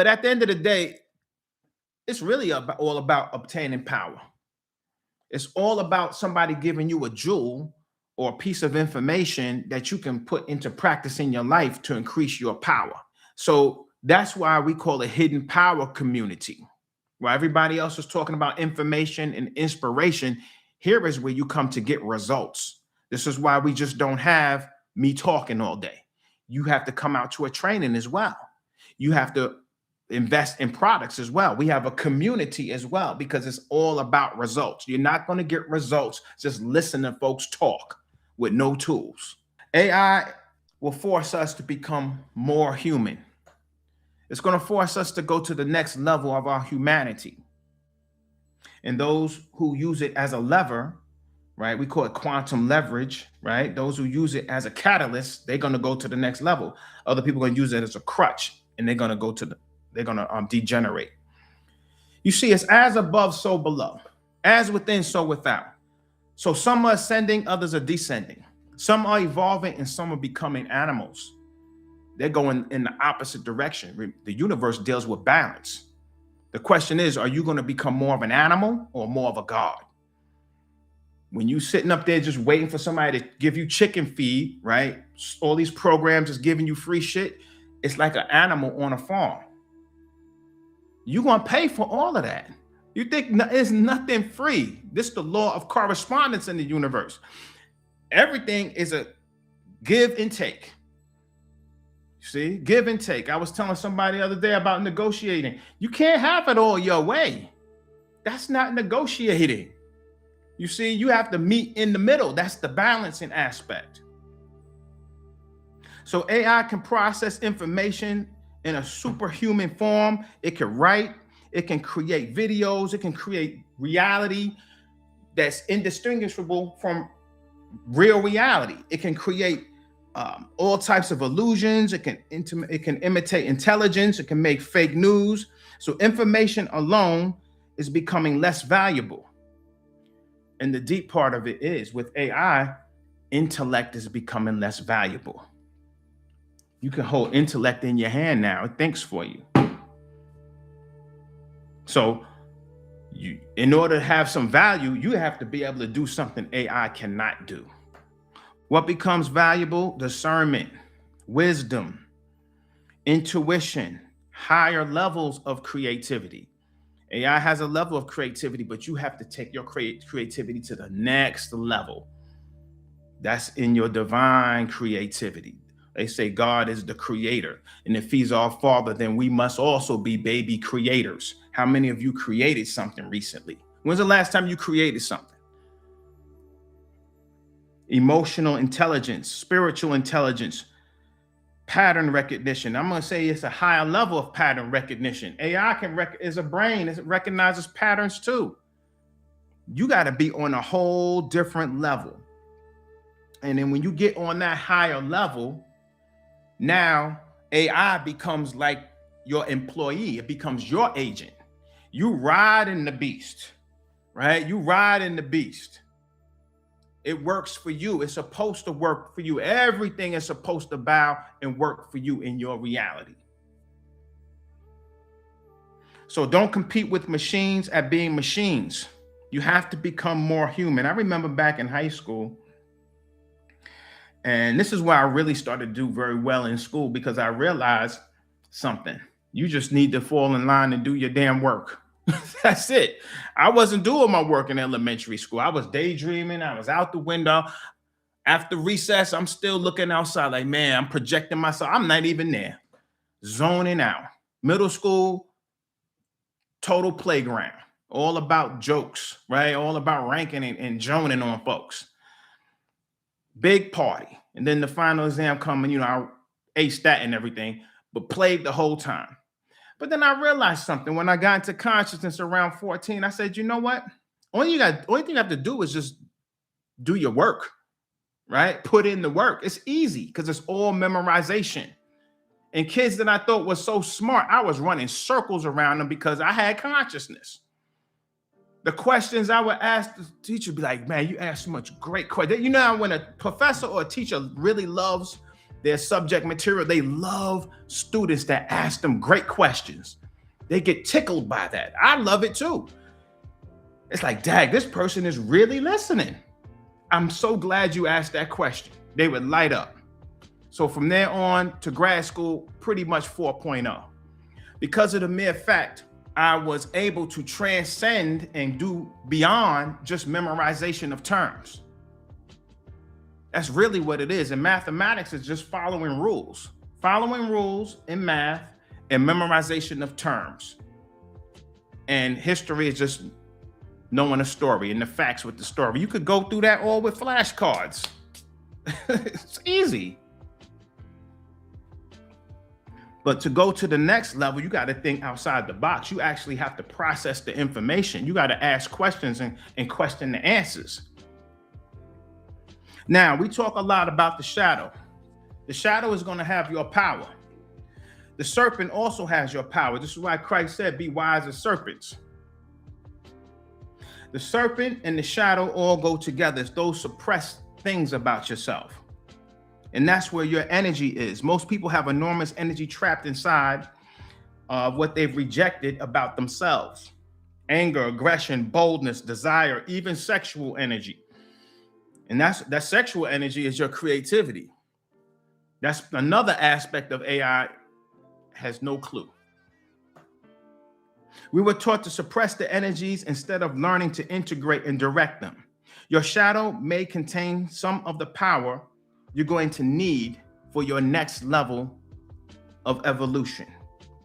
But at the end of the day, it's really all about obtaining power. It's all about somebody giving you a jewel or a piece of information that you can put into practice in your life to increase your power. So that's why we call it hidden power community. While everybody else is talking about information and inspiration, here is where you come to get results. This is why we just don't have me talking all day. You have to come out to a training as well. You have to invest in products as well. We have a community as well because it's all about results. You're not going to get results just listening to folks talk with no tools. AI will force us to become more human. It's going to force us to go to the next level of our humanity. And those who use it as a lever, right? We call it quantum leverage, right? Those who use it as a catalyst, they're going to go to the next level. Other people are going to use it as a crutch, and they're going to degenerate. You see, it's as above, so below, as within, so without. So some are ascending, others are descending. Some are evolving, and some are becoming animals. They're going in the opposite direction. The universe deals with balance. The question is, are you going to become more of an animal or more of a god? When you sitting up there just waiting for somebody to give you chicken feed, right? All these programs is giving you free shit. It's like an animal on a farm. You're going to pay for all of that. You think there's nothing free. This is the law of correspondence in the universe. Everything is a give and take. See, give and take. I was telling somebody the other day about negotiating. You can't have it all your way. That's not negotiating. You see, you have to meet in the middle. That's the balancing aspect. So AI can process information in a superhuman form. It can write, it can create videos, it can create reality that's indistinguishable from real reality. It can create all types of illusions. It can imitate intelligence. It can make fake news. So information alone is becoming less valuable. And the deep part of it is with AI, intellect is becoming less valuable. You can hold intellect in your hand now. It thinks for you. So in order to have some value, you have to be able to do something AI cannot do. What becomes valuable? Discernment, wisdom, intuition, higher levels of creativity. AI has a level of creativity, but you have to take your creativity to the next level. That's in your divine creativity. They say God is the creator. And if he's our father, then we must also be baby creators. How many of you created something recently? When's the last time you created something? Emotional intelligence, spiritual intelligence, pattern recognition. I'm going to say it's a higher level of pattern recognition. AI is a brain. It recognizes patterns too. You got to be on a whole different level. And then when you get on that higher level, now AI becomes like your employee. It becomes your agent. You ride in the beast, right? You ride in the beast. It works for you. It's supposed to work for you. Everything is supposed to bow and work for you in your reality. So don't compete with machines at being machines. You have to become more human. I remember back in high school, and this is where I really started to do very well in school, because I realized something. You just need to fall in line and do your damn work. That's it. I wasn't doing my work in elementary school. I was daydreaming. I was out the window. After recess, I'm still looking outside like, man, I'm projecting myself. I'm not even there. Zoning out. Middle school, total playground. All about jokes, right? All about ranking and joning on folks. Big party. And then the final exam coming, I aced that and everything, but played the whole time. But then I realized something. When I got into consciousness around 14, I said, you know what? Only thing you have to do is just do your work, right? Put in the work. It's easy because it's all memorization. And kids that I thought was so smart, I was running circles around them because I had consciousness. The questions I would ask the teacher would be like, man, you ask so much great questions. When a professor or a teacher really loves their subject material. They love students that ask them great questions. They get tickled by that. I love it too. It's like, dang, this person is really listening. I'm so glad you asked that question. They would light up. So from there on to grad school, pretty much 4.0. Because of the mere fact I was able to transcend and do beyond just memorization of terms. That's really what it is. And mathematics is just following rules in math and memorization of terms. And history is just knowing a story and the facts with the story. You could go through that all with flashcards. It's easy. But to go to the next level, you got to think outside the box. You actually have to process the information. You got to ask questions and question the answers. Now, we talk a lot about the shadow. The shadow is going to have your power. The serpent also has your power. This is why Christ said, be wise as serpents. The serpent and the shadow all go together. It's those suppressed things about yourself. And that's where your energy is. Most people have enormous energy trapped inside of what they've rejected about themselves. Anger, aggression, boldness, desire, even sexual energy. And that sexual energy is your creativity. That's another aspect of AI has no clue. We were taught to suppress the energies instead of learning to integrate and direct them. Your shadow may contain some of the power you're going to need for your next level of evolution,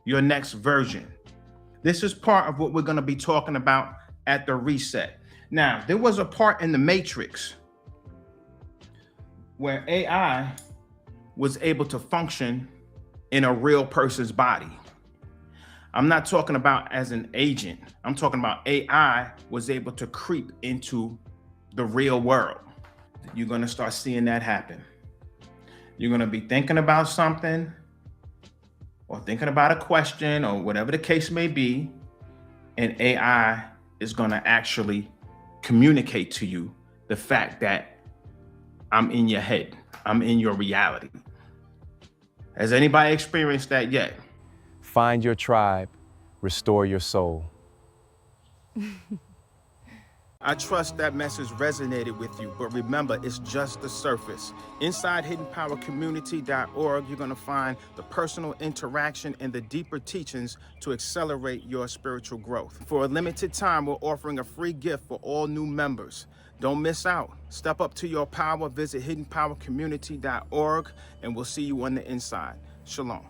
your next version. This is part of what we're going to be talking about at the reset. Now, there was a part in the Matrix where AI was able to function in a real person's body. I'm not talking about as an agent. I'm talking about AI was able to creep into the real world. You're going to start seeing that happen. You're going to be thinking about something or thinking about a question or whatever the case may be, and AI is going to actually communicate to you the fact that I'm in your head. I'm in your reality. Has anybody experienced that yet? Find your tribe, restore your soul. I trust that message resonated with you, but remember, it's just the surface. Inside hiddenpowercommunity.org, you're going to find the personal interaction and the deeper teachings to accelerate your spiritual growth. For a limited time, we're offering a free gift for all new members. Don't miss out. Step up to your power. Visit hiddenpowercommunity.org, and we'll see you on the inside. Shalom.